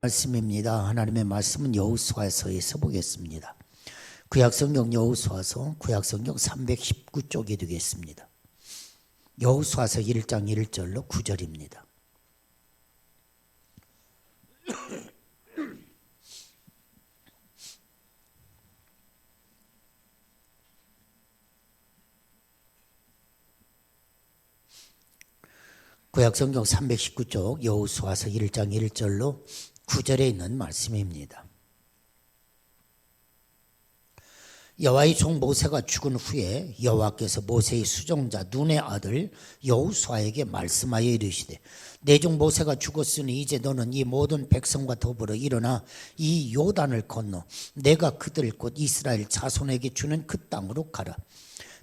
말씀입니다. 하나님의 말씀은 여호수아서에서 보겠습니다. 구약성경 여호수아서 구약성경 319쪽이 되겠습니다. 여호수아서 1장 1절로 9절입니다. 구약성경 319쪽 여호수아서 1장 1절로 9절에 있는 말씀입니다. 여호와의 종 모세가 죽은 후에 여호와께서 모세의 수종자 눈의 아들 여호수아에게 말씀하여 이르시되 내 종 모세가 죽었으니 이제 너는 이 모든 백성과 더불어 일어나 이 요단을 건너 내가 그들 곧 이스라엘 자손에게 주는 그 땅으로 가라.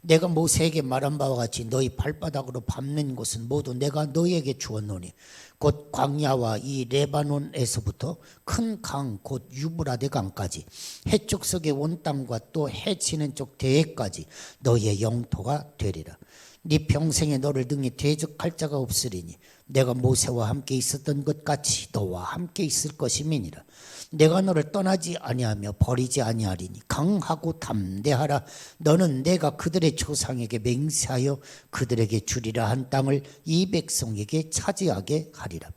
내가 모세에게 말한 바와 같이 너희 발바닥으로 밟는 곳은 모두 내가 너희에게 주었노니 곧 광야와 이 레바논에서부터 큰 강 곧 유브라데 강까지 해쪽 석의 온 땅과 또 해치는 쪽 대해까지 너희의 영토가 되리라. 네 평생에 너를 능히 대적할 자가 없으리니 내가 모세와 함께 있었던 것 같이 너와 함께 있을 것임이니라. 내가 너를 떠나지 아니하며 버리지 아니하리니 강하고 담대하라. 너는 내가 그들의 조상에게 맹세하여 그들에게 주리라 한 땅을 이 백성에게 차지하게 하리라.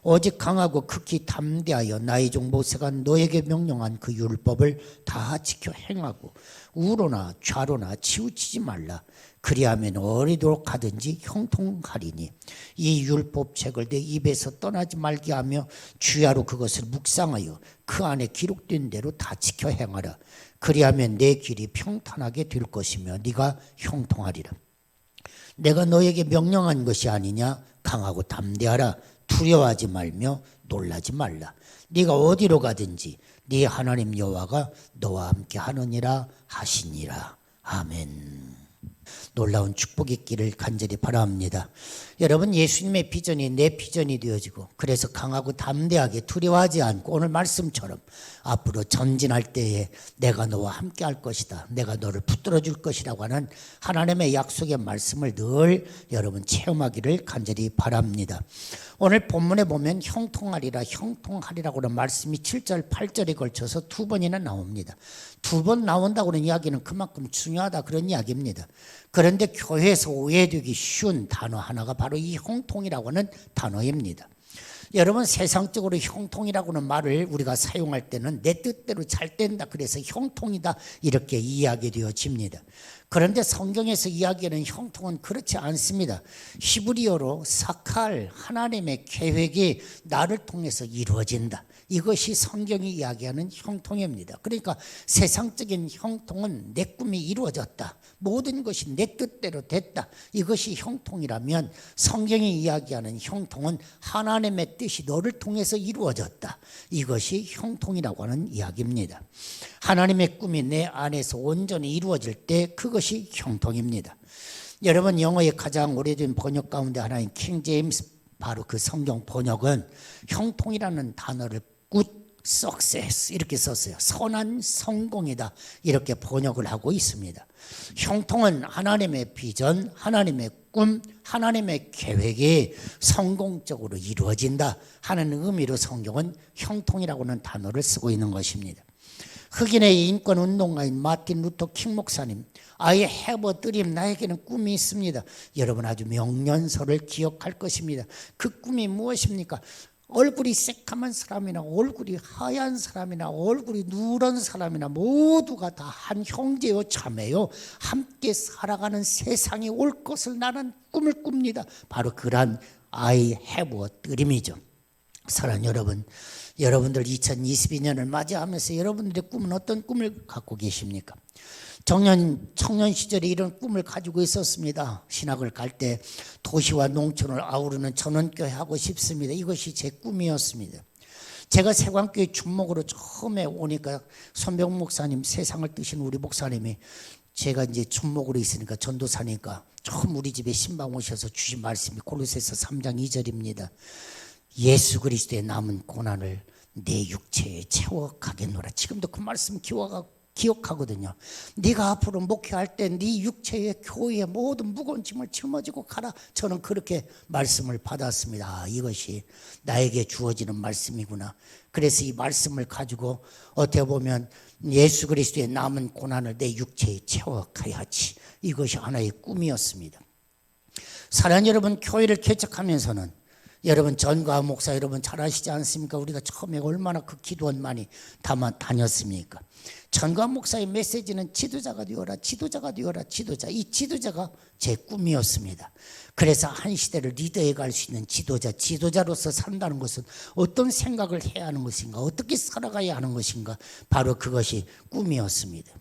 오직 강하고 극히 담대하여 나의 종 모세가 너에게 명령한 그 율법을 다 지켜 행하고 우로나 좌로나 치우치지 말라. 그리하면 어디로 가든지 형통하리니 이 율법책을 내 입에서 떠나지 말게 하며 주야로 그것을 묵상하여 그 안에 기록된 대로 다 지켜 행하라. 그리하면 내 길이 평탄하게 될 것이며 네가 형통하리라. 내가 너에게 명령한 것이 아니냐. 강하고 담대하라. 두려워하지 말며 놀라지 말라. 네가 어디로 가든지 네 하나님 여호와가 너와 함께 하느니라 하시니라. 아멘. 놀라운 축복이 있기를 간절히 바랍니다. 여러분, 예수님의 비전이 내 비전이 되어지고 그래서 강하고 담대하게 두려워하지 않고 오늘 말씀처럼 앞으로 전진할 때에 내가 너와 함께 할 것이다, 내가 너를 붙들어 줄 것이라고 하는 하나님의 약속의 말씀을 늘 여러분 체험하기를 간절히 바랍니다. 오늘 본문에 보면 형통하리라 형통하리라고 하는 말씀이 7절 8절에 걸쳐서 두 번이나 나옵니다. 두 번 나온다고 하는 이야기는 그만큼 중요하다 그런 이야기입니다. 그런데 교회에서 오해되기 쉬운 단어 하나가 바로 이 형통이라고 하는 단어입니다. 여러분, 세상적으로 형통이라고 하는 말을 우리가 사용할 때는 내 뜻대로 잘 된다 그래서 형통이다 이렇게 이야기되어집니다. 그런데 성경에서 이야기하는 형통은 그렇지 않습니다. 히브리어로 사칼, 하나님의 계획이 나를 통해서 이루어진다. 이것이 성경이 이야기하는 형통입니다. 그러니까 세상적인 형통은 내 꿈이 이루어졌다, 모든 것이 내 뜻대로 됐다, 이것이 형통이라면 성경이 이야기하는 형통은 하나님의 뜻이 너를 통해서 이루어졌다, 이것이 형통이라고 하는 이야기입니다. 하나님의 꿈이 내 안에서 온전히 이루어질 때 그것이 형통입니다. 여러분, 영어의 가장 오래된 번역 가운데 하나인 킹 제임스, 바로 그 성경 번역은 형통이라는 단어를 good success 이렇게 썼어요. 선한 성공이다 이렇게 번역을 하고 있습니다. 형통은 하나님의 비전, 하나님의 꿈, 하나님의 계획이 성공적으로 이루어진다 하는 의미로 성경은 형통이라고 하는 단어를 쓰고 있는 것입니다. 흑인의 인권운동가인 마틴 루터 킹 목사님, I have a dream, 나에게는 꿈이 있습니다. 여러분 아주 명년서를 기억할 것입니다. 그 꿈이 무엇입니까? 얼굴이 새까만 사람이나 얼굴이 하얀 사람이나 얼굴이 누런 사람이나 모두가 다 한 형제요 자매요 함께 살아가는 세상이 올 것을 나는 꿈을 꿉니다. 바로 그러한 I have a dream이죠. 사랑하는 여러분, 여러분들 2022년을 맞이하면서 여러분들의 꿈은 어떤 꿈을 갖고 계십니까? 청년 시절에 이런 꿈을 가지고 있었습니다. 신학을 갈 때 도시와 농촌을 아우르는 전원교회 하고 싶습니다. 이것이 제 꿈이었습니다. 제가 세관교회 준목으로 처음에 오니까 손병 목사님, 세상을 뜨신 우리 목사님이, 제가 이제 준목으로 있으니까 전도사니까 처음 우리 집에 신방 오셔서 주신 말씀이 골로새서 3장 2절입니다. 예수 그리스도의 남은 고난을 내 육체에 채워 가겠노라. 지금도 그 말씀 기억하고 기억하거든요. 네가 앞으로 목회할 때 네 육체의 교회의 모든 무거운 짐을 짊어지고 가라. 저는 그렇게 말씀을 받았습니다. 이것이 나에게 주어지는 말씀이구나. 그래서 이 말씀을 가지고 어떻게 보면 예수 그리스도의 남은 고난을 내 육체에 채워가야지. 이것이 하나의 꿈이었습니다. 사랑하는 여러분, 교회를 개척하면서는 여러분 전과 목사 여러분 잘 아시지 않습니까? 우리가 처음에 얼마나 그 기도원 많이 다녔습니까? 전과 목사의 메시지는 지도자가 되어라, 지도자가 되어라, 지도자. 이 지도자가 제 꿈이었습니다. 그래서 한 시대를 리더해 갈 수 있는 지도자, 지도자로서 산다는 것은 어떤 생각을 해야 하는 것인가, 어떻게 살아가야 하는 것인가, 바로 그것이 꿈이었습니다.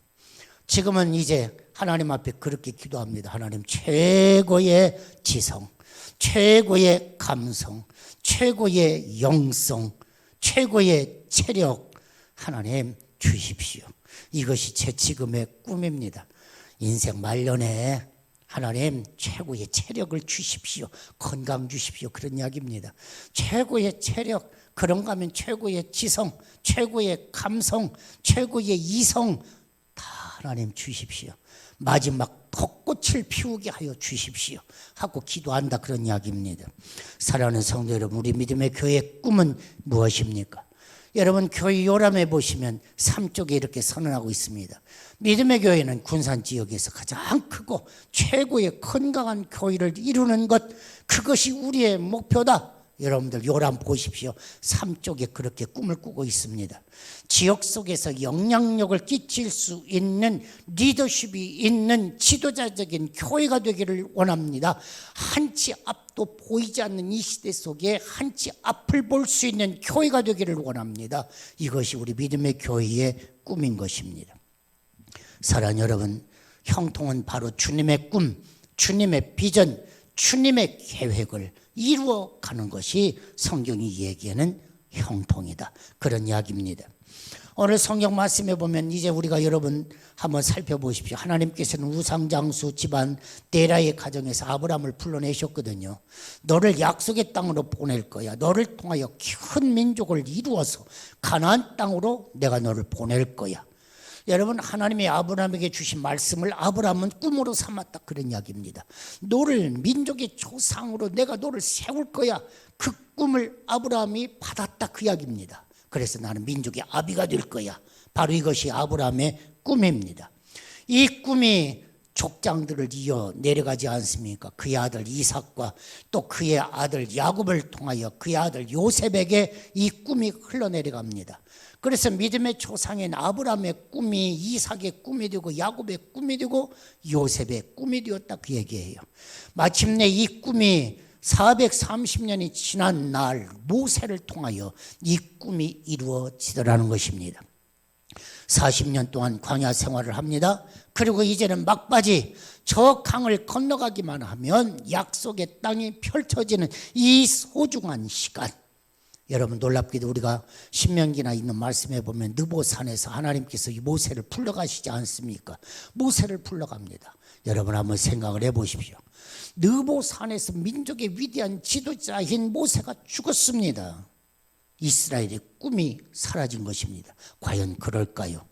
지금은 이제 하나님 앞에 그렇게 기도합니다. 하나님, 최고의 지성, 최고의 감성, 최고의 영성, 최고의 체력 하나님 주십시오. 이것이 제 지금의 꿈입니다. 인생 말년에 하나님 최고의 체력을 주십시오. 건강 주십시오. 그런 이야기입니다. 최고의 체력, 그런가 하면 최고의 지성, 최고의 감성, 최고의 이성 다 하나님 주십시오. 마지막 벚꽃을 피우게 하여 주십시오 하고 기도한다, 그런 이야기입니다. 사랑하는 성도 여러분, 우리 믿음의 교회의 꿈은 무엇입니까? 여러분, 교회 요람에 보시면 3쪽에 이렇게 선언하고 있습니다. 믿음의 교회는 군산 지역에서 가장 크고 최고의 건강한 교회를 이루는 것, 그것이 우리의 목표다. 여러분들 요람 보십시오. 3쪽에 그렇게 꿈을 꾸고 있습니다. 지역 속에서 영향력을 끼칠 수 있는 리더십이 있는 지도자적인 교회가 되기를 원합니다. 한치 앞도 보이지 않는 이 시대 속에 한치 앞을 볼 수 있는 교회가 되기를 원합니다. 이것이 우리 믿음의 교회의 꿈인 것입니다. 사랑하는 여러분, 형통은 바로 주님의 꿈, 주님의 비전, 주님의 계획을 이루어가는 것이 성경이 얘기하는 형통이다, 그런 이야기입니다. 오늘 성경 말씀에 보면 이제 우리가 여러분 한번 살펴보십시오. 하나님께서는 우상장수 집안 데라의 가정에서 아브라함을 불러내셨거든요. 너를 약속의 땅으로 보낼 거야. 너를 통하여 큰 민족을 이루어서 가나안 땅으로 내가 너를 보낼 거야. 여러분, 하나님이 아브라함에게 주신 말씀을 아브라함은 꿈으로 삼았다, 그런 이야기입니다. 너를 민족의 조상으로 내가 너를 세울 거야. 그 꿈을 아브라함이 받았다, 그 이야기입니다. 그래서 나는 민족의 아비가 될 거야. 바로 이것이 아브라함의 꿈입니다. 이 꿈이 족장들을 이어 내려가지 않습니까? 그의 아들 이삭과 또 그의 아들 야곱을 통하여 그의 아들 요셉에게 이 꿈이 흘러내려갑니다. 그래서 믿음의 조상인 아브라함의 꿈이 이삭의 꿈이 되고 야곱의 꿈이 되고 요셉의 꿈이 되었다, 그 얘기예요. 마침내 이 꿈이 430년이 지난 날 모세를 통하여 이 꿈이 이루어지더라는 것입니다. 40년 동안 광야 생활을 합니다. 그리고 이제는 막바지, 저 강을 건너가기만 하면 약속의 땅이 펼쳐지는 이 소중한 시간. 여러분, 놀랍게도 우리가 신명기나 있는 말씀에 보면 느보산에서 하나님께서 이 모세를 불러가시지 않습니까? 모세를 불러갑니다. 여러분 한번 생각을 해보십시오. 느보산에서 민족의 위대한 지도자인 모세가 죽었습니다. 이스라엘의 꿈이 사라진 것입니다. 과연 그럴까요?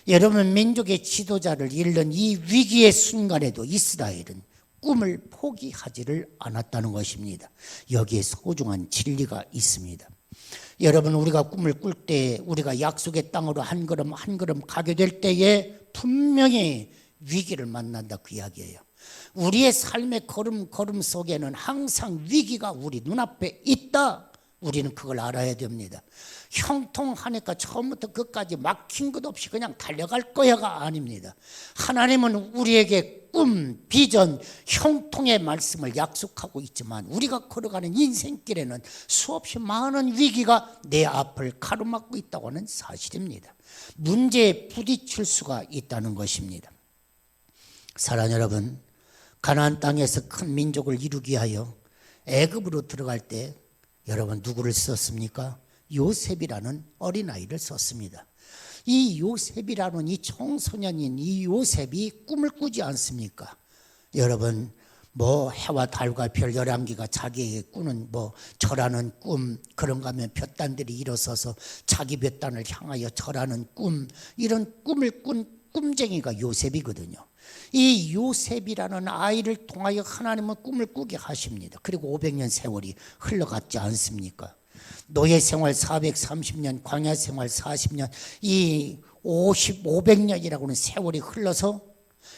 여러분, 민족의 지도자를 잃는 이 위기의 순간에도 이스라엘은 꿈을 포기하지를 않았다는 것입니다. 여기에 소중한 진리가 있습니다. 여러분, 우리가 꿈을 꿀 때 우리가 약속의 땅으로 한 걸음 한 걸음 가게 될 때에 분명히 위기를 만난다, 그 이야기예요. 우리의 삶의 걸음 속에는 항상 위기가 우리 눈앞에 있다. 우리는 그걸 알아야 됩니다. 형통하니까 처음부터 끝까지 막힌 것 없이 그냥 달려갈 거야가 아닙니다. 하나님은 우리에게 꿈, 비전, 형통의 말씀을 약속하고 있지만 우리가 걸어가는 인생길에는 수없이 많은 위기가 내 앞을 가로막고 있다고 하는 사실입니다. 문제에 부딪힐 수가 있다는 것입니다. 사랑하는 여러분, 가나안 땅에서 큰 민족을 이루기 위하여 애굽으로 들어갈 때 여러분 누구를 썼습니까? 요셉이라는 어린아이를 썼습니다. 이 요셉이라는 이 청소년인 이 요셉이 꿈을 꾸지 않습니까? 여러분, 뭐 해와 달과 별 11개가 자기에게 꾸는 뭐 절하는 꿈, 그런가 하면 볕단들이 일어서서 자기 볕단을 향하여 절하는 꿈, 이런 꿈을 꾼 꿈쟁이가 요셉이거든요. 이 요셉이라는 아이를 통하여 하나님은 꿈을 꾸게 하십니다. 그리고 500년 세월이 흘러갔지 않습니까? 노예 생활 430년, 광야 생활 40년, 이 500년이라고는 세월이 흘러서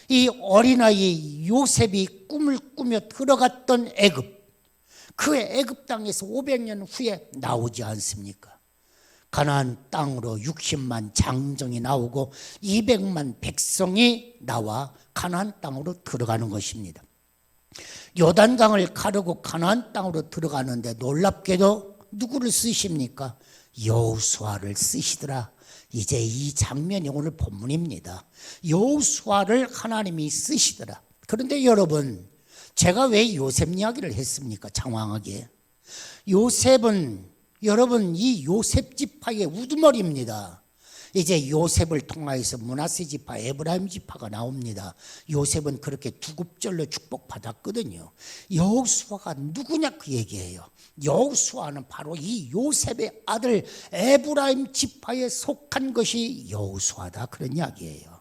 이 어린아이 요셉이 꿈을 꾸며 들어갔던 애굽, 그 애굽 땅에서 500년 후에 나오지 않습니까? 가나안 땅으로 60만 장정이 나오고 200만 백성이 나와 가나안 땅으로 들어가는 것입니다. 요단강을 가르고 가나안 땅으로 들어가는데 놀랍게도 누구를 쓰십니까? 여호수아를 쓰시더라. 이제 이 장면이 오늘 본문입니다. 여호수아를 하나님이 쓰시더라. 그런데 여러분, 제가 왜 요셉 이야기를 했습니까? 장황하게. 요셉은 여러분 이 요셉 지파의 우두머리입니다. 이제 요셉을 통하여서 므낫세 지파, 에브라임 지파가 나옵니다. 요셉은 그렇게 두급절로 축복받았거든요. 여호수아가 누구냐 그 얘기예요. 여호수아는 바로 이 요셉의 아들 에브라임 지파에 속한 것이 여호수아다, 그런 이야기예요.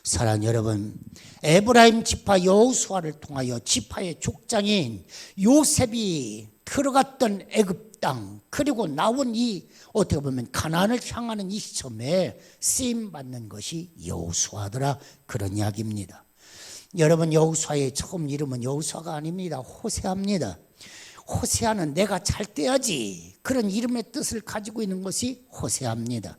사랑하는 여러분, 에브라임 지파 여호수아를 통하여 지파의 족장인 요셉이 들어갔던 애굽 땅, 그리고 나온 이 어떻게 보면 가나안을 향하는 이 시점에 쓰임받는 것이 여호수아더라, 그런 이야기입니다. 여러분, 여호수아의 처음 이름은 여호수아가 아닙니다. 호세아입니다. 호세아는 내가 잘 떼야지, 그런 이름의 뜻을 가지고 있는 것이 호세아입니다.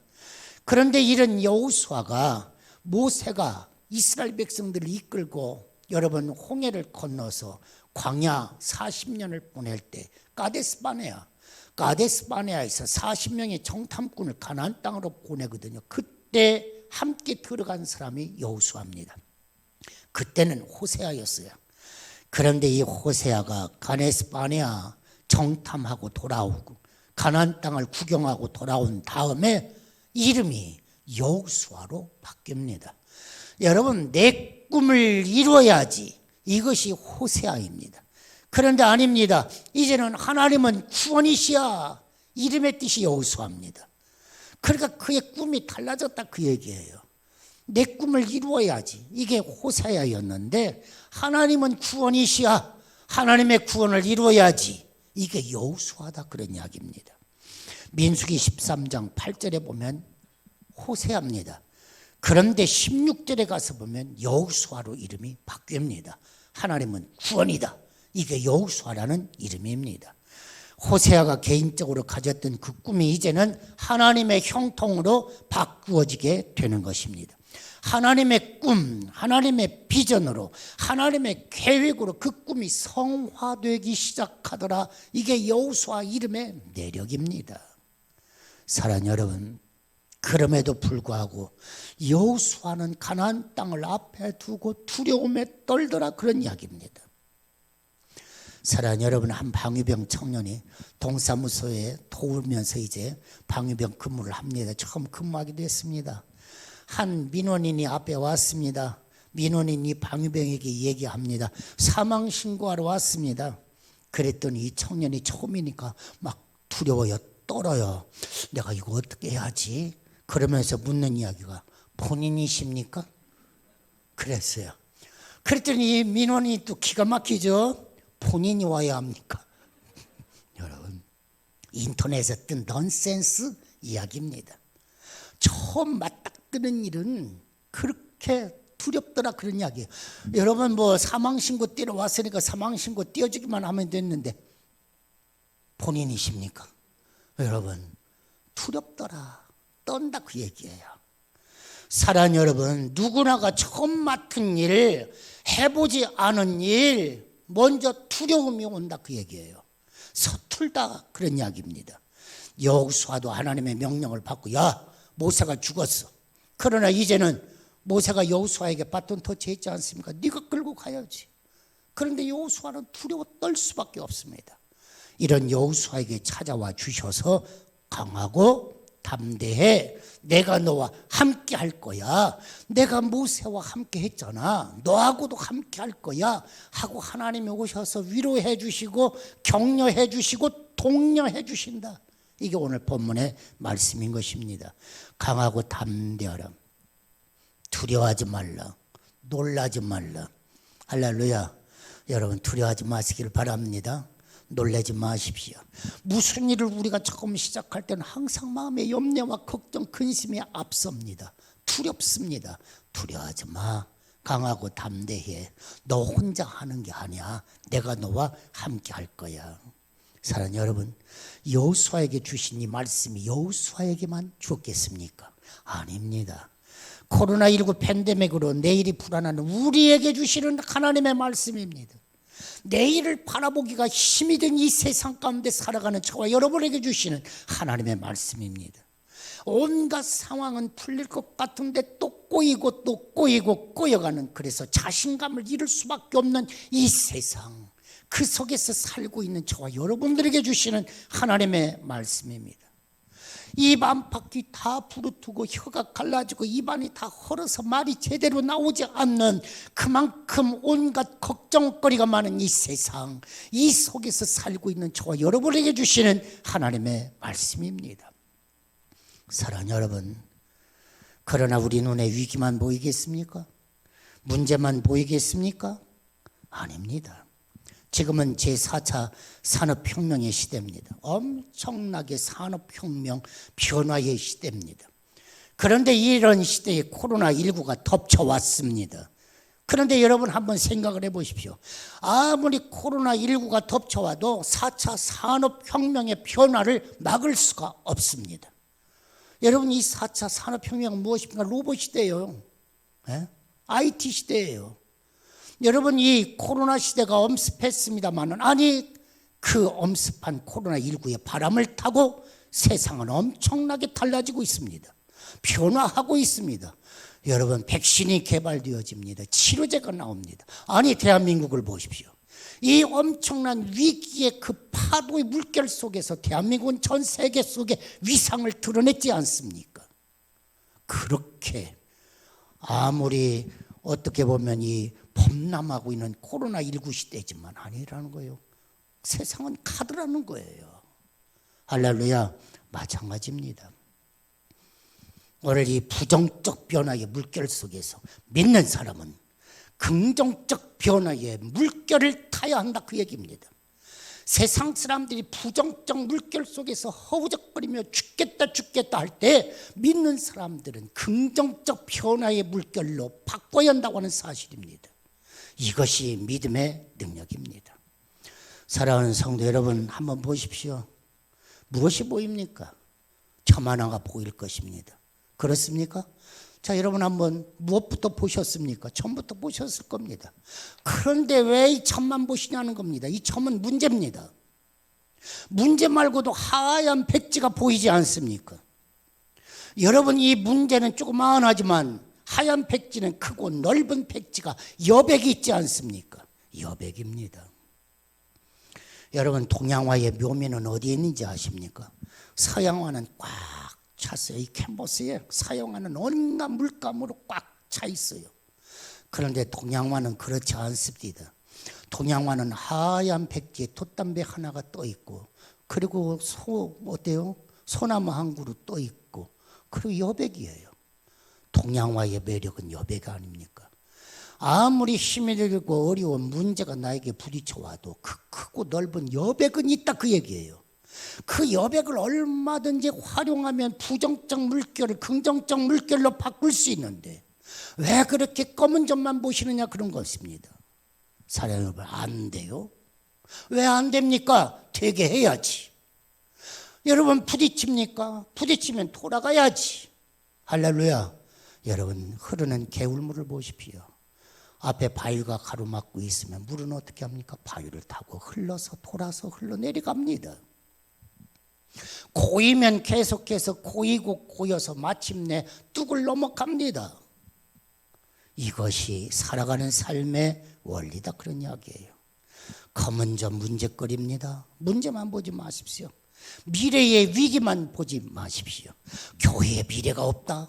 그런데 이런 여호수아가 모세가 이스라엘 백성들을 이끌고 여러분 홍해를 건너서 광야 40년을 보낼 때 가데스바네아에서 40명의 정탐꾼을 가나안 땅으로 보내거든요. 그때 함께 들어간 사람이 여호수아입니다. 그때는 호세아였어요. 그런데 이 호세아가 가데스바네아 정탐하고 돌아오고 가나안 땅을 구경하고 돌아온 다음에 이름이 여호수아로 바뀝니다. 여러분, 내 꿈을 이루어야지, 이것이 호세아입니다. 그런데 아닙니다. 이제는 하나님은 구원이시야, 이름의 뜻이 여호수아입니다. 그러니까 그의 꿈이 달라졌다, 그 얘기예요. 내 꿈을 이루어야지, 이게 호세아였는데 하나님은 구원이시야, 하나님의 구원을 이루어야지, 이게 여호수아다, 그런 이야기입니다. 민수기 13장 8절에 보면 호세아입니다. 그런데 16절에 가서 보면 여호수아로 이름이 바뀝니다. 하나님은 구원이다, 이게 여호수아라는 이름입니다. 호세아가 개인적으로 가졌던 그 꿈이 이제는 하나님의 형통으로 바꾸어지게 되는 것입니다. 하나님의 꿈, 하나님의 비전으로, 하나님의 계획으로 그 꿈이 성화되기 시작하더라. 이게 여호수아 이름의 내력입니다. 사랑하는 여러분, 그럼에도 불구하고 여호수아는 가나안 땅을 앞에 두고 두려움에 떨더라, 그런 이야기입니다. 사랑하는 여러분, 한 방위병 청년이 동사무소에 도우면서 이제 방위병 근무를 합니다. 처음 근무하기도 했습니다. 한 민원인이 앞에 왔습니다. 민원인이 방위병에게 얘기합니다. 사망 신고하러 왔습니다. 그랬더니 이 청년이 처음이니까 막 두려워요, 떨어요. 내가 이거 어떻게 해야지? 그러면서 묻는 이야기가 본인이십니까? 그랬어요. 그랬더니 이 민원이 또 기가 막히죠. 본인이 와야 합니까? 여러분, 인터넷에 뜬 넌센스 이야기입니다. 처음 맞닥뜨는 일은 그렇게 두렵더라, 그런 이야기예요. 여러분, 뭐 사망신고 떼러 왔으니까 사망신고 떼어주기만 하면 됐는데 본인이십니까? 여러분, 두렵더라, 떤다, 그 얘기예요. 사랑하는 여러분, 누구나가 처음 맡은 일, 해보지 않은 일, 먼저 두려움이 온다, 그 얘기예요. 서툴다, 그런 이야기입니다. 여호수아도 하나님의 명령을 받고, 야, 모세가 죽었어. 그러나 이제는 모세가 여호수아에게 바톤 터치했지 않습니까? 네가 끌고 가야지. 그런데 여호수아는 두려워 떨 수밖에 없습니다. 이런 여호수아에게 찾아와 주셔서 강하고 담대해. 내가 너와 함께 할 거야. 내가 모세와 함께 했잖아. 너하고도 함께 할 거야 하고 하나님이 오셔서 위로해 주시고 격려해 주시고 독려해 주신다. 이게 오늘 본문의 말씀인 것입니다. 강하고 담대하라. 두려워하지 말라. 놀라지 말라. 할렐루야. 여러분 두려워하지 마시기를 바랍니다. 놀라지 마십시오. 무슨 일을 우리가 처음 시작할 때는 항상 마음의 염려와 걱정, 근심이 앞섭니다. 두렵습니다. 두려워하지 마. 강하고 담대해. 너 혼자 하는 게 아니야. 내가 너와 함께 할 거야. 사랑하는 여러분, 여호수아에게 주신 이 말씀이 여호수아에게만 주었겠습니까? 아닙니다. 코로나19 팬데믹으로 내일이 불안한 우리에게 주시는 하나님의 말씀입니다. 내일을 바라보기가 힘이 든 이 세상 가운데 살아가는 저와 여러분에게 주시는 하나님의 말씀입니다. 온갖 상황은 풀릴 것 같은데 또 꼬이고 또 꼬이고 꼬여가는, 그래서 자신감을 잃을 수밖에 없는 이 세상, 그 속에서 살고 있는 저와 여러분들에게 주시는 하나님의 말씀입니다. 입 안팎이 다 부르트고 혀가 갈라지고 입안이 다 헐어서 말이 제대로 나오지 않는, 그만큼 온갖 걱정거리가 많은 이 세상, 이 속에서 살고 있는 저와 여러분에게 주시는 하나님의 말씀입니다. 사랑하는 여러분, 그러나 우리 눈에 위기만 보이겠습니까? 문제만 보이겠습니까? 아닙니다. 지금은 제4차 산업혁명의 시대입니다. 엄청나게 산업혁명 변화의 시대입니다. 그런데 이런 시대에 코로나19가 덮쳐왔습니다. 그런데 여러분 한번 생각을 해보십시오. 아무리 코로나19가 덮쳐와도 4차 산업혁명의 변화를 막을 수가 없습니다. 여러분, 이 4차 산업혁명은 무엇입니까? 로봇 시대예요. IT 시대예요. 여러분, 이 코로나 시대가 엄습했습니다만, 아니 그 엄습한 코로나19의 바람을 타고 세상은 엄청나게 달라지고 있습니다. 변화하고 있습니다. 여러분, 백신이 개발되어집니다. 치료제가 나옵니다. 아니 대한민국을 보십시오. 이 엄청난 위기의 그 파도의 물결 속에서 대한민국은 전 세계 속에 위상을 드러냈지 않습니까? 그렇게 아무리 어떻게 보면 이 범람하고 있는 코로나19 시대지만 아니라는 거예요. 세상은 가더라는 거예요. 할렐루야. 마찬가지입니다. 오늘 이 부정적 변화의 물결 속에서 믿는 사람은 긍정적 변화의 물결을 타야 한다, 그 얘기입니다. 세상 사람들이 부정적 물결 속에서 허우적거리며 죽겠다 할 때 믿는 사람들은 긍정적 변화의 물결로 바꿔야 한다고 하는 사실입니다. 이것이 믿음의 능력입니다. 사랑하는 성도 여러분, 한번 보십시오. 무엇이 보입니까? 천만화가 보일 것입니다. 그렇습니까? 자, 여러분 한번 무엇부터 보셨습니까? 처음부터 보셨을 겁니다. 그런데 왜 이 점만 보시냐는 겁니다. 이 점은 문제입니다. 문제 말고도 하얀 백지가 보이지 않습니까? 여러분, 이 문제는 조그마하지만 하얀 백지는 크고 넓은 백지가 여백이 있지 않습니까? 여백입니다. 여러분, 동양화의 묘미는 어디에 있는지 아십니까? 서양화는 꽉 찼어요. 이 캔버스에 서양화는 온갖 물감으로 꽉 차 있어요. 그런데 동양화는 그렇지 않습니다. 동양화는 하얀 백지에 돛담배 하나가 떠 있고, 그리고 어때요? 소나무 한 그루 떠 있고, 그리고 여백이에요. 동양화의 매력은 여백 아닙니까? 아무리 힘이 들고 어려운 문제가 나에게 부딪혀와도 그 크고 넓은 여백은 있다, 그 얘기예요. 그 여백을 얼마든지 활용하면 부정적 물결을 긍정적 물결로 바꿀 수 있는데 왜 그렇게 검은 점만 보시느냐, 그런 것입니다. 사랑하는 여러분, 안 돼요. 왜 안 됩니까? 되게 해야지. 여러분, 부딪힙니까? 부딪히면 돌아가야지. 할렐루야. 여러분, 흐르는 개울물을 보십시오. 앞에 바위가 가로막고 있으면 물은 어떻게 합니까? 바위를 타고 흘러서 돌아서 흘러내려갑니다. 고이면 계속해서 고이고 고여서 마침내 뚝을 넘어갑니다. 이것이 살아가는 삶의 원리다, 그런 이야기예요. 검은 점 문제거리입니다. 문제만 보지 마십시오. 미래의 위기만 보지 마십시오. 교회에 미래가 없다?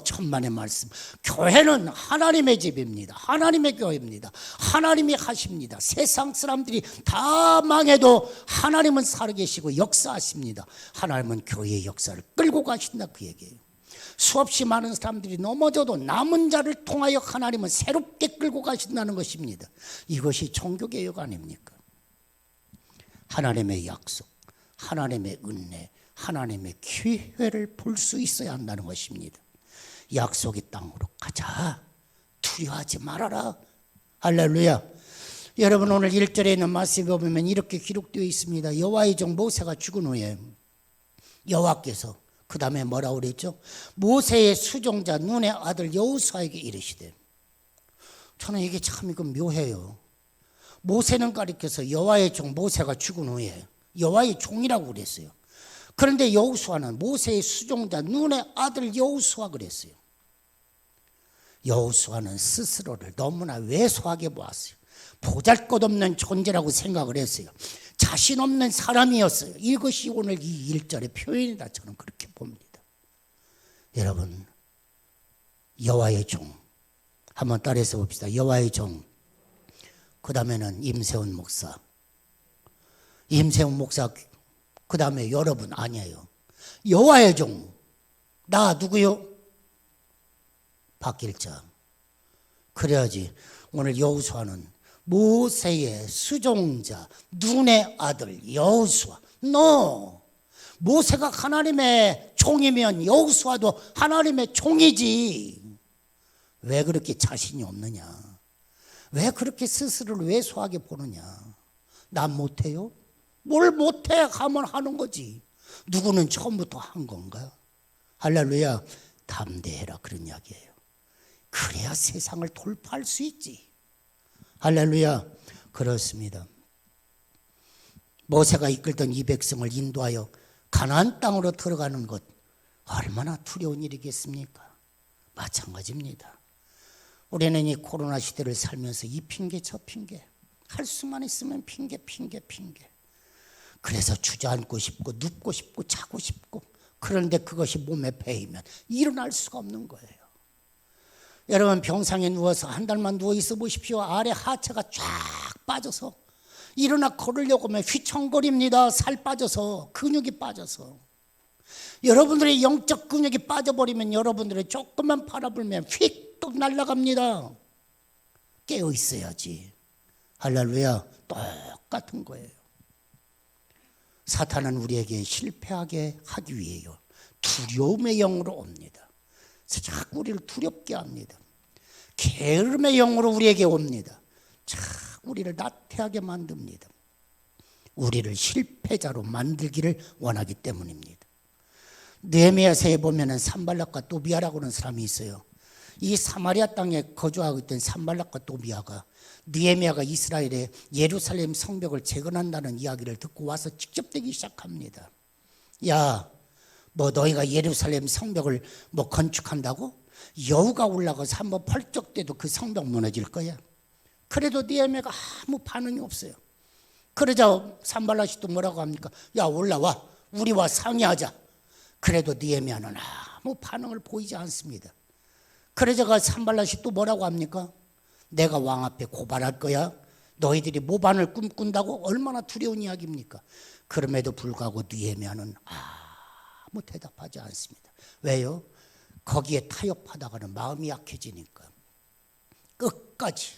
천만의 말씀. 교회는 하나님의 집입니다. 하나님의 교회입니다. 하나님이 하십니다. 세상 사람들이 다 망해도 하나님은 살아계시고 역사하십니다. 하나님은 교회의 역사를 끌고 가신다, 그 얘기예요. 수없이 많은 사람들이 넘어져도 남은 자를 통하여 하나님은 새롭게 끌고 가신다는 것입니다. 이것이 종교개혁 아닙니까? 하나님의 약속, 하나님의 은혜, 하나님의 기회를 볼 수 있어야 한다는 것입니다. 약속의 땅으로 가자. 두려워하지 말아라. 할렐루야. 여러분, 오늘 1절에 있는 말씀에 보면 이렇게 기록되어 있습니다. 여호와의 종 모세가 죽은 후에 여호와께서 그 다음에 뭐라고 그랬죠? 모세의 수종자 눈의 아들 여호수아에게 이르시되. 저는 이게 참 이거 묘해요. 모세는 가리켜서 여호와의 종 모세가 죽은 후에 여호와의 종이라고 그랬어요. 그런데 여호수아는 모세의 수종자 눈의 아들 여호수아 그랬어요. 여호수아는 스스로를 너무나 왜소하게 보았어요. 보잘것없는 존재라고 생각을 했어요. 자신 없는 사람이었어요. 이것이 오늘 이 1절의 표현이다, 저는 그렇게 봅니다. 여러분, 여호와의 종 한번 따라해서 봅시다. 여호와의 종. 그 다음에는 임세훈 목사. 임세훈 목사 그 다음에 여러분 아니에요. 여호와의 종. 나 누구요? 박길자. 그래야지. 오늘 여호수아는 모세의 수종자 눈의 아들 여호수아. 모세가 하나님의 종이면 여호수아도 하나님의 종이지. 왜 그렇게 자신이 없느냐? 왜 그렇게 스스로를 왜소하게 보느냐? 난 못해요? 뭘 못해 하면 하는 거지. 누구는 처음부터 한 건가? 할렐루야. 담대해라, 그런 이야기예요. 그래야 세상을 돌파할 수 있지. 할렐루야. 그렇습니다. 모세가 이끌던 이 백성을 인도하여 가나안 땅으로 들어가는 것, 얼마나 두려운 일이겠습니까? 마찬가지입니다. 우리는 이 코로나 시대를 살면서 이 핑계 저 핑계, 할 수만 있으면 핑계. 그래서 주저앉고 싶고 눕고 싶고 자고 싶고, 그런데 그것이 몸에 배이면 일어날 수가 없는 거예요. 여러분, 병상에 누워서 한 달만 누워 있어 보십시오. 아래 하체가 쫙 빠져서 일어나 걸으려고 하면 휘청거립니다. 살 빠져서, 근육이 빠져서. 여러분들의 영적 근육이 빠져버리면 여러분들의 조금만 바라보면 휙 날아갑니다. 깨어 있어야지. 할렐루야. 똑같은 거예요. 사탄은 우리에게 실패하게 하기 위해요, 두려움의 영으로 옵니다. 자꾸 우리를 두렵게 합니다. 게으름의 영으로 우리에게 옵니다. 자꾸 우리를 나태하게 만듭니다. 우리를 실패자로 만들기를 원하기 때문입니다. 느헤미야서에 보면은 산발락과 또비아라고 하는 사람이 있어요. 이 사마리아 땅에 거주하고 있던 산발락과 또비아가 느헤미야가 이스라엘의 예루살렘 성벽을 재건한다는 이야기를 듣고 와서 직접 되기 시작합니다. 야, 너희가 예루살렘 성벽을 건축한다고? 여우가 올라가서 한번 펄쩍 떼도 그 성벽 무너질 거야. 그래도 느헤미야가 아무 반응이 없어요. 그러자 산발락이 또 뭐라고 합니까? 야, 올라와, 우리와 상의하자. 그래도 느헤미야는 아무 반응을 보이지 않습니다. 그러자 산발락이 또 뭐라고 합니까? 내가 왕 앞에 고발할 거야. 너희들이 모반을 꿈꾼다고? 얼마나 두려운 이야기입니까? 그럼에도 불구하고 느헤미야는 아무 대답하지 않습니다. 왜요? 거기에 타협하다가는 마음이 약해지니까. 끝까지.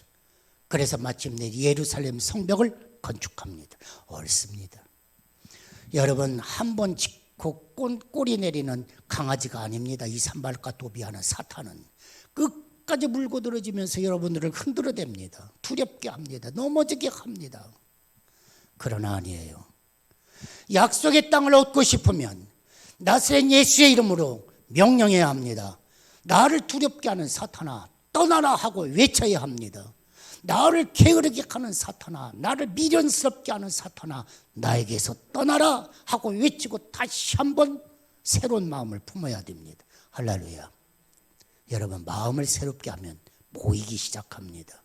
그래서 마침내 예루살렘 성벽을 건축합니다. 옳습니다. 여러분, 한 번 짚고 꼬리 내리는 강아지가 아닙니다. 이 산발락과 또비아는, 사탄은 끝까지 물고 들어지면서 여러분들을 흔들어댑니다. 두렵게 합니다. 넘어지게 합니다. 그러나 아니에요. 약속의 땅을 얻고 싶으면 나사렛 예수의 이름으로 명령해야 합니다. 나를 두렵게 하는 사탄아, 떠나라 하고 외쳐야 합니다. 나를 게으르게 하는 사탄아, 나를 미련스럽게 하는 사탄아, 나에게서 떠나라 하고 외치고 다시 한번 새로운 마음을 품어야 됩니다. 할렐루야. 여러분, 마음을 새롭게 하면 보이기 시작합니다.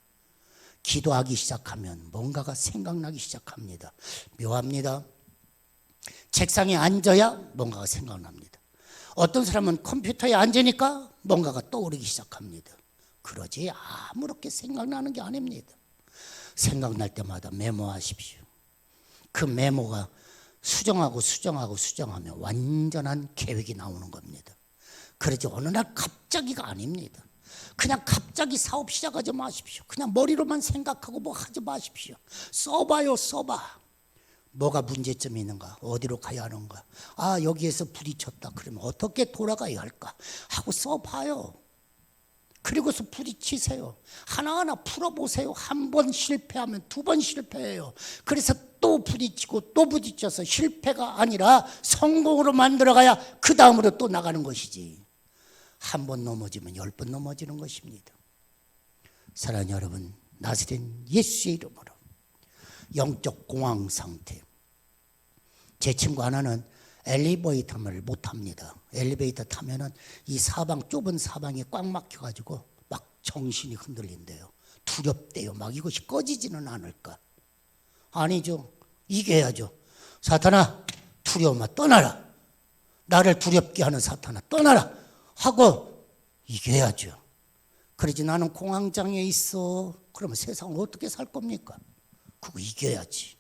기도하기 시작하면 뭔가가 생각나기 시작합니다. 묘합니다. 책상에 앉아야 뭔가가 생각납니다. 어떤 사람은 컴퓨터에 앉으니까 뭔가가 떠오르기 시작합니다. 그러지 아무렇게 생각나는 게 아닙니다. 생각날 때마다 메모하십시오. 그 메모가 수정하면 완전한 계획이 나오는 겁니다. 그러지 어느 날 갑자기가 아닙니다. 그냥 갑자기 사업 시작하지 마십시오. 그냥 머리로만 생각하고 뭐 하지 마십시오. 써봐요. 뭐가 문제점이 있는가? 어디로 가야 하는가? 여기에서 부딪혔다. 그러면 어떻게 돌아가야 할까? 하고 써봐요. 그리고서 부딪히세요. 하나하나 풀어보세요. 한 번 실패하면 두 번 실패해요. 그래서 또 부딪히고 또 부딪혀서 실패가 아니라 성공으로 만들어가야 그 다음으로 또 나가는 것이지. 한 번 넘어지면 10번 넘어지는 것입니다. 사랑하는 여러분, 나사렛 예수의 이름으로 영적 공황 상태. 제 친구 하나는 엘리베이터를 못 탑니다. 엘리베이터 타면은 이 사방, 좁은 사방이 꽉 막혀가지고 막 정신이 흔들린대요. 두렵대요. 막 이것이 꺼지지는 않을까? 아니죠. 이겨야죠. 사탄아, 두려움아 떠나라. 나를 두렵게 하는 사탄아 떠나라 하고 이겨야죠. 그러지 나는 공황장애 있어. 그러면 세상을 어떻게 살 겁니까? 그거 이겨야지.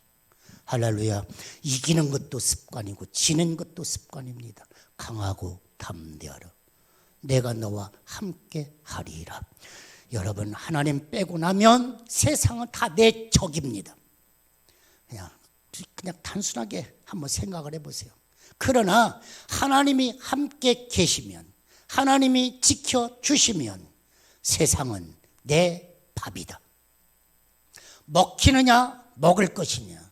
할렐루야. 이기는 것도 습관이고 지는 것도 습관입니다. 강하고 담대하라. 내가 너와 함께 하리라. 여러분, 하나님 빼고 나면 세상은 다 내 적입니다. 그냥 단순하게 한번 생각을 해보세요. 그러나 하나님이 함께 계시면, 하나님이 지켜주시면 세상은 내 밥이다. 먹히느냐 먹을 것이냐.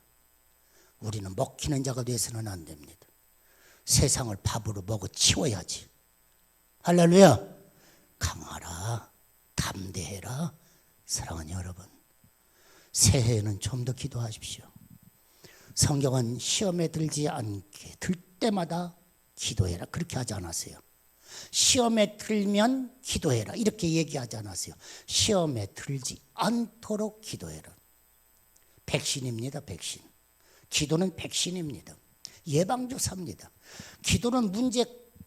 우리는 먹히는 자가 돼서는 안 됩니다. 세상을 밥으로 먹어 치워야지. 할렐루야. 강하라, 담대해라. 사랑하는 여러분, 새해에는 좀 더 기도하십시오. 성경은 시험에 들지 않게 들 때마다 기도해라 그렇게 하지 않았어요. 시험에 들면 기도해라 이렇게 얘기하지 않았어요. 시험에 들지 않도록 기도해라. 백신입니다. 백신. 기도는 백신입니다. 예방주사입니다. 기도는 문제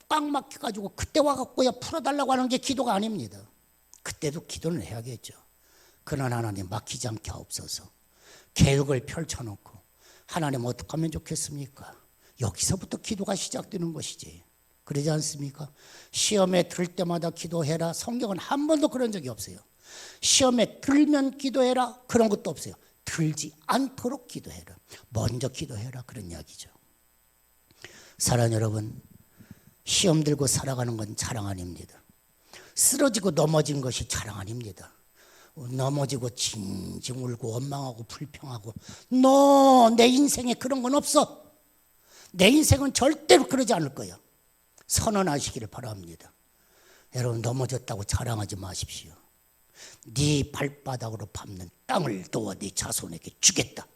꽉 막혀가지고 그때 와갖고 풀어달라고 하는 게 기도가 아닙니다. 그때도 기도는 해야겠죠. 그러나 하나님 막히지 않게 하옵소서. 계획을 펼쳐놓고 하나님 어떻게 하면 좋겠습니까? 여기서부터 기도가 시작되는 것이지. 그러지 않습니까? 시험에 들 때마다 기도해라. 성경은 한 번도 그런 적이 없어요. 시험에 들면 기도해라. 그런 것도 없어요. 들지 않도록 기도해라. 먼저 기도해라. 그런 이야기죠. 사랑하는 여러분, 시험 들고 살아가는 건 자랑 아닙니다. 쓰러지고 넘어진 것이 자랑 아닙니다. 넘어지고 징징 울고 원망하고 불평하고 내 인생에 그런 건 없어. 내 인생은 절대로 그러지 않을 거야. 선언하시기를 바랍니다. 여러분, 넘어졌다고 자랑하지 마십시오. 네 발바닥으로 밟는 땅을 도와 네 자손에게 주겠다.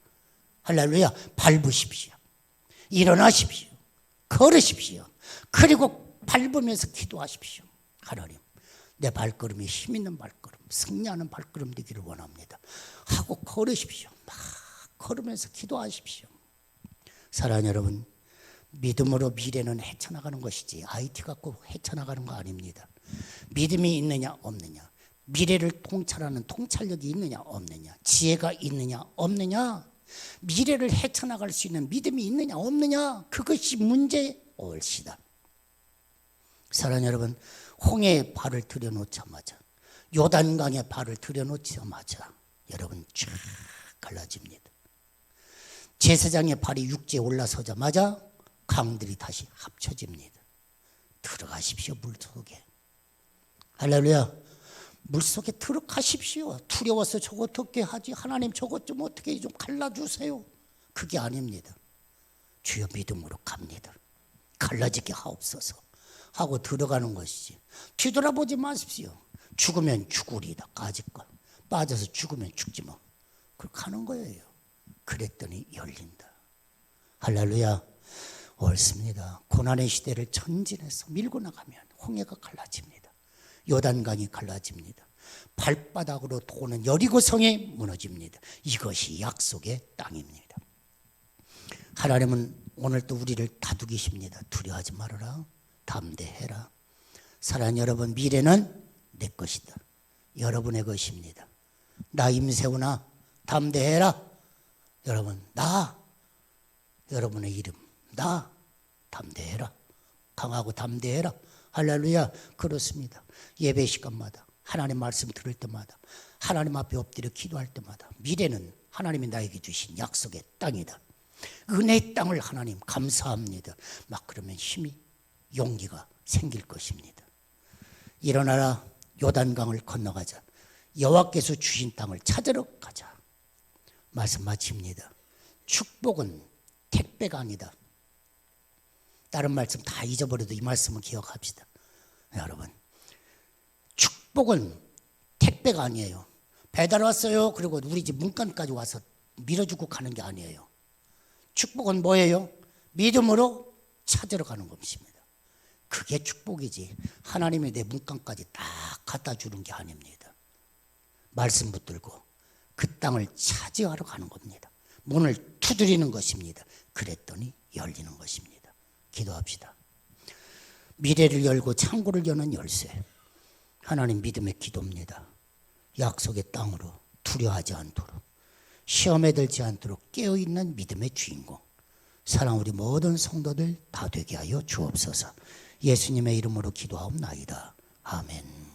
할렐루야. 밟으십시오. 일어나십시오. 걸으십시오. 그리고 밟으면서 기도하십시오. 하나님, 내 발걸음이 힘 있는 발걸음, 승리하는 발걸음 되기를 원합니다 하고 걸으십시오. 막 걸으면서 기도하십시오. 사랑하는 여러분, 믿음으로 미래는 헤쳐나가는 것이지 IT 갖고 헤쳐나가는 거 아닙니다. 믿음이 있느냐 없느냐, 미래를 통찰하는 통찰력이 있느냐 없느냐, 지혜가 있느냐 없느냐, 미래를 헤쳐나갈 수 있는 믿음이 있느냐 없느냐, 그것이 문제올시다. 사랑하는 여러분, 홍해에 발을 들여놓자마자, 요단강에 발을 들여놓자마자 여러분 쫙 갈라집니다. 제사장의 발이 육지에 올라서자마자 강들이 다시 합쳐집니다. 들어가십시오. 물속에. 할렐루야. 물속에 들어가십시오. 두려워서 저거 어떻게 하지? 하나님 저것 좀 어떻게 좀 갈라주세요. 그게 아닙니다. 주여 믿음으로 갑니다. 갈라지게 하옵소서 하고 들어가는 것이지. 뒤돌아보지 마십시오. 죽으면 죽으리다. 까짓거. 빠져서 죽으면 죽지 뭐. 그렇게 하는 거예요. 그랬더니 열린다. 할렐루야. 옳습니다. 고난의 시대를 전진해서 밀고 나가면 홍해가 갈라집니다. 요단강이 갈라집니다. 발바닥으로 도는 여리고성이 무너집니다. 이것이 약속의 땅입니다. 하나님은 오늘도 우리를 다독이십니다. 두려워하지 말아라. 담대해라. 사랑하는 여러분, 미래는 내 것이다. 여러분의 것입니다. 나 임세훈아, 담대해라. 여러분, 나, 여러분의 이름, 나, 담대해라. 강하고 담대해라. 할렐루야. 그렇습니다. 예배 시간마다, 하나님 말씀 들을 때마다, 하나님 앞에 엎드려 기도할 때마다 미래는 하나님이 나에게 주신 약속의 땅이다. 은혜의 땅을 하나님 감사합니다. 막 그러면 힘이, 용기가 생길 것입니다. 일어나라. 요단강을 건너가자. 여호와께서 주신 땅을 찾으러 가자. 말씀 마칩니다. 축복은 택배가 아니다. 다른 말씀 다 잊어버려도 이 말씀은 기억합시다. 여러분, 축복은 택배가 아니에요. 배달 왔어요. 그리고 우리 집 문간까지 와서 밀어주고 가는 게 아니에요. 축복은 뭐예요? 믿음으로 찾으러 가는 것입니다. 그게 축복이지, 하나님이 내 문간까지 딱 갖다 주는 게 아닙니다. 말씀 붙들고 그 땅을 차지하러 가는 겁니다. 문을 두드리는 것입니다. 그랬더니 열리는 것입니다. 기도합시다. 미래를 열고 창고를 여는 열쇠, 하나님 믿음의 기도입니다. 약속의 땅으로 두려워하지 않도록, 시험에 들지 않도록 깨어있는 믿음의 주인공, 사랑 우리 모든 성도들 다 되게 하여 주옵소서. 예수님의 이름으로 기도하옵나이다. 아멘.